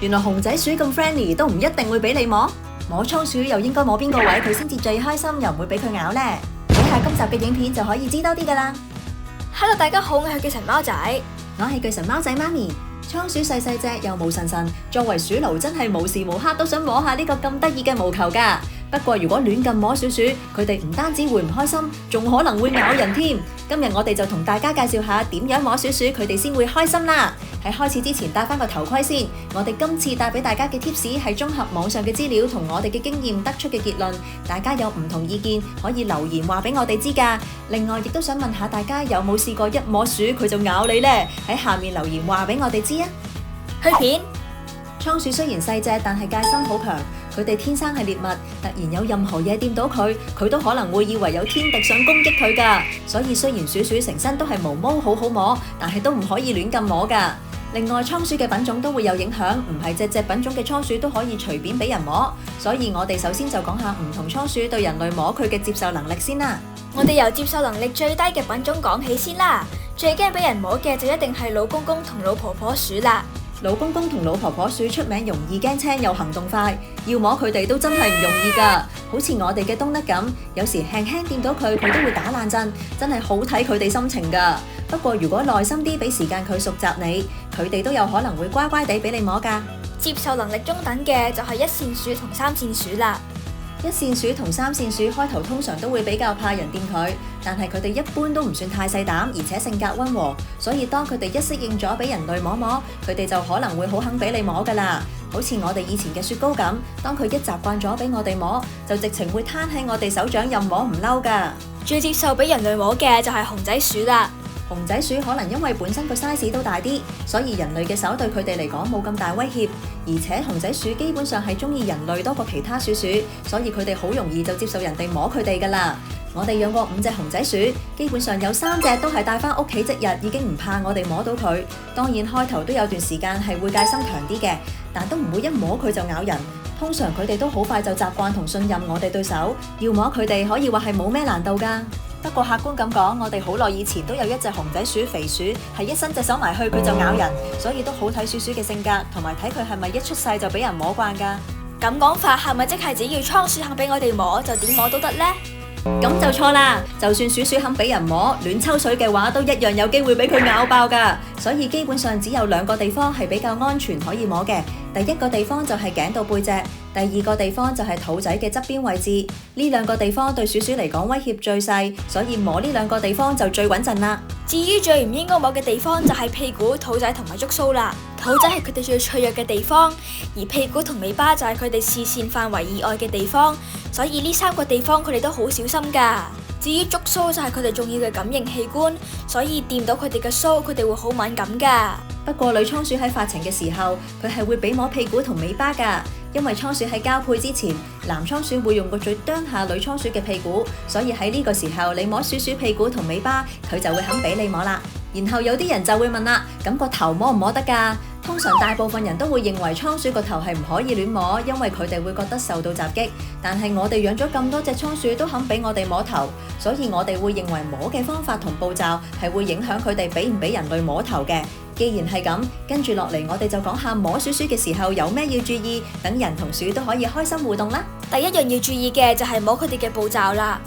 原來熊仔鼠咁 friendly 都唔一定會俾你摸。摸倉鼠又應該摸邊個位佢先至最開心，又唔會俾佢咬呢？睇下今集嘅影片就可以知多啲噶啦。Hello， 大家好，我係巨神貓仔。我係巨神貓仔媽咪。倉鼠細細隻又毛神神，作為鼠奴真係無時無刻都想摸下呢個咁得意嘅毛球噶。不過如果亂咁摸鼠鼠，佢哋唔單止會唔開心，仲可能會咬人添。今日我哋就同大家介紹下點樣摸鼠鼠，佢哋先會開心啦。喺開始之前戴翻個頭盔先。我哋今次帶俾大家嘅 tips 係綜合網上嘅資料同我哋嘅經驗得出嘅結論。大家有唔同意見可以留言話俾我哋知噶。另外亦都想問下大家有冇試過一摸鼠佢就咬你呢？喺下面留言話俾我哋知啊。去片。倉鼠雖然細隻，但係戒心好強。佢哋天生係獵物，突然有任何嘢掂到佢，佢都可能會以為有天敵想攻擊佢噶。所以雖然鼠鼠成身都係毛毛，好好摸，但係都唔可以亂咁摸噶。另外，倉鼠嘅品種都會有影響，唔係隻品種嘅倉鼠都可以隨便俾人摸。所以我哋首先就講下唔同倉鼠對人類摸佢嘅接受能力先啦。我哋由接受能力最低嘅品種講起先啦。最驚俾人摸嘅就一定係老公公同老婆婆鼠啦。老公公同老婆婆鼠出名容易驚青又行動快，要摸佢哋都真係唔容易噶。好似我哋嘅東德咁，有時輕輕掂到佢，佢都會打冷震，真係好睇佢哋心情噶。不過如果耐心啲，俾時間佢熟習你，佢哋都有可能會乖乖地俾你摸噶。接受能力中等嘅就係一線鼠同三線鼠啦。一線鼠同三線鼠開頭通常都會比較怕人掂佢，但係佢哋一般都唔算太細膽，而且性格溫和，所以當佢哋一適應咗俾人類摸摸，佢哋就可能會好肯俾你摸噶啦。好似我哋以前嘅雪糕咁，當佢一習慣咗俾我哋摸，就直情會攤喺我哋手掌任摸唔嬲噶。最接受俾人類摸嘅就係熊仔鼠啦。熊仔鼠可能因為本身個 size 都大啲，所以人類嘅手對佢哋嚟講冇咁大威脅。而且熊仔鼠基本上係中意人類多過其他鼠鼠，所以佢哋好容易就接受人哋摸佢哋噶啦。我哋養過5隻熊仔鼠，基本上有3隻都係帶翻屋企即日，已經唔怕我哋摸到佢。當然開頭都有段時間係會戒心強啲嘅，但都唔會一摸佢就咬人。通常佢哋都好快就習慣同信任我哋對手，要摸佢哋可以話係冇咩難度噶。不過客觀咁講，我哋好耐以前都有一隻熊仔鼠肥鼠，係一伸隻手埋去佢就咬人，所以都好睇鼠鼠嘅性格，同埋睇佢係咪一出世就俾人摸慣噶。咁講法係咪即係只要倉鼠肯俾我哋摸，就點摸都得呢？咁就錯啦，就算鼠鼠肯俾人摸，亂抽水嘅話，都一樣有機會俾佢咬爆噶。所以基本上只有2個地方係比較安全可以摸嘅。第一個地方就係頸到背脊，第二個地方就係肚仔嘅側邊位置。呢2個地方對鼠鼠嚟講威脅最細，所以摸呢2個地方就最穩陣啦。至於最唔應該摸嘅地方就係屁股、肚仔同埋觸鬚啦。肚仔係佢哋最脆弱嘅地方，而屁股同尾巴就係佢哋視線範圍以外嘅地方，所以呢3個地方佢哋都好小心噶。至於觸鬚就係佢哋重要嘅感應器官，所以掂到佢哋嘅鬚，佢哋會好敏感噶。不過女倉鼠喺發情嘅時候，佢係會俾摸屁股同尾巴噶，因為倉鼠喺交配之前，男倉鼠會用個嘴啄下女倉鼠嘅屁股，所以喺呢個時候你摸鼠鼠屁股同尾巴，佢就會肯俾你摸啦。然後有啲人就會問啦，咁個頭摸唔摸得噶？通常大部分人都會認為倉鼠個頭係唔可以亂摸，因為佢哋會覺得受到襲擊。但係我哋養咗咁多隻倉鼠都肯俾我哋摸頭，所以我哋會認為摸嘅方法同步驟係會影響佢哋俾唔俾人類摸頭嘅。既然係咁，跟住落嚟我哋就講下摸鼠鼠嘅時候有咩要注意，等人同鼠都可以開心互動啦。第一樣要注意嘅就係摸佢哋嘅步驟啦。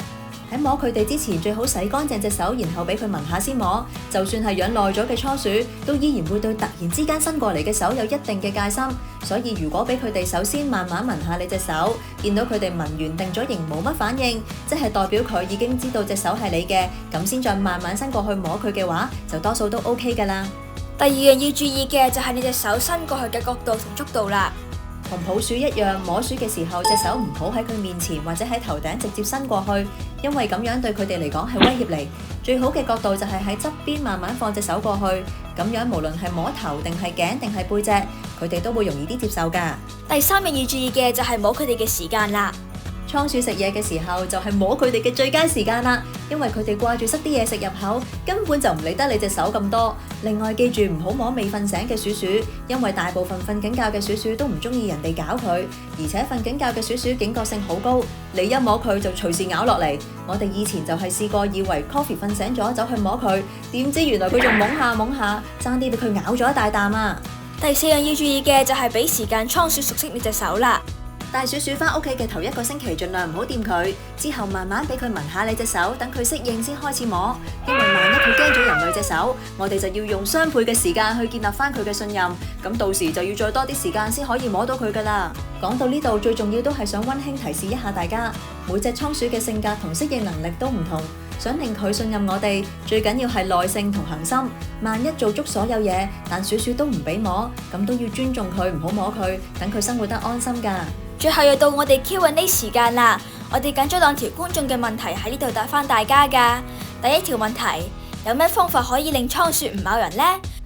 喺摸佢哋之前，最好洗乾淨隻手，然後俾佢聞下先摸。就算係養耐咗嘅倉鼠，都依然會對突然之間伸過嚟嘅手有一定嘅戒心。所以如果俾佢哋首先慢慢聞下你隻手，見到佢哋聞完定咗形冇乜反應，即係代表佢已經知道隻手係你嘅，咁先再慢慢伸過去摸佢嘅話，就多數都 OK 噶啦。第二樣要注意嘅就係你隻手伸過去嘅角度同速度啦。同抱鼠一樣，摸鼠嘅時候，隻手唔好喺佢面前或者喺頭頂直接伸過去，因為咁樣對佢哋嚟講係威脅嚟。最好嘅角度就係喺側邊慢慢放隻手過去，咁樣無論係摸頭定係頸定係背脊，佢哋都會容易啲接受噶。第三樣要注意嘅就係摸佢哋嘅時間啦。倉鼠食嘢嘅時候就係摸佢哋嘅最佳時間啦，因為佢哋掛住塞啲嘢食入口，根本就唔理得你隻手咁多。另外記住唔好摸未瞓醒嘅鼠鼠，因為大部分瞓緊覺嘅鼠鼠都唔中意人哋搞佢，而且瞓緊覺嘅鼠鼠警覺性好高，你一摸佢就隨時咬落嚟。我哋以前就係試過以為 Coffee 瞓醒咗走去摸佢，點知原來佢仲懵下懵下，爭啲俾佢咬咗一大啖啊！第4樣要注意嘅就係俾時間倉鼠熟悉你隻手啦。帶鼠鼠返屋企嘅頭1個星期，盡量唔好掂佢，之後慢慢俾佢聞下你隻手，等佢適應先開始摸。因為萬一佢驚咗人類隻手，我哋就要用雙倍嘅時間去建立返佢嘅信任，咁到時就要再多啲時間先可以摸到佢㗎喇。講到呢度，最重要都係想溫馨提示一下大家，每隻倉鼠嘅性格同適應能力都唔同，想令佢信任我哋，最緊要係耐性同恆心。萬一做足所有嘢，但鼠鼠都唔俾摸，咁都要尊重佢，唔好摸佢，等佢生活得安心㗎。最後又到我哋 Q&A 時間啦，我哋揀咗2條觀眾嘅問題喺呢度答返大家㗎。第1條問題，有咩方法可以令倉鼠唔咬人呢？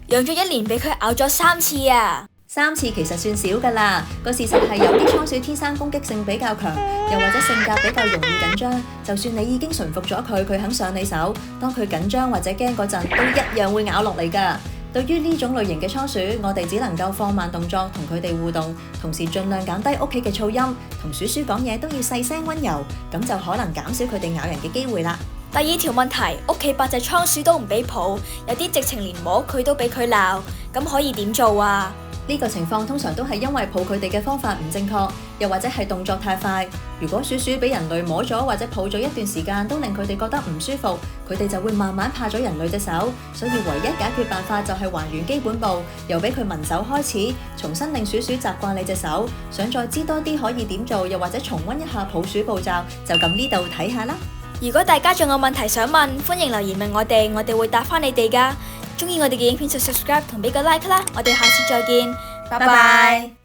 養咗1年俾佢咬咗3次啊！3次其實算少㗎啦，個事實係有啲倉鼠天生攻擊性比較強，又或者性格比較容易緊張，就算你已經馴服咗佢，佢肯上你手，當佢緊張或者驚嗰陣，都一樣會咬落嚟㗎。對於呢種類型嘅倉鼠，我哋只能夠放慢動作同佢哋互動，同時盡量減低屋企嘅噪音，同鼠鼠講嘢都要細聲溫柔，咁就可能減少佢哋咬人嘅機會啦。第2條問題，屋企8隻倉鼠都唔俾抱，有啲直情連摸佢都俾佢鬧，咁可以點做啊？呢個情況通常都係因為抱佢哋嘅方法唔正確，又或者係動作太快。如果鼠鼠俾人類摸咗或者抱咗一段時間，都令佢哋覺得唔舒服，佢哋就會慢慢怕咗人類隻手。所以唯一解決辦法就係還原基本步，由俾佢聞手開始，重新令鼠鼠習慣你隻手。想再知多啲可以點做，又或者重溫一下抱鼠步驟，就撳呢度睇下啦。如果大家仲有問題想問，歡迎留言問我哋會答返你哋㗎。鍾意我哋嘅影片就 subscribe 同俾個 like 啦，我哋下次再見，拜拜。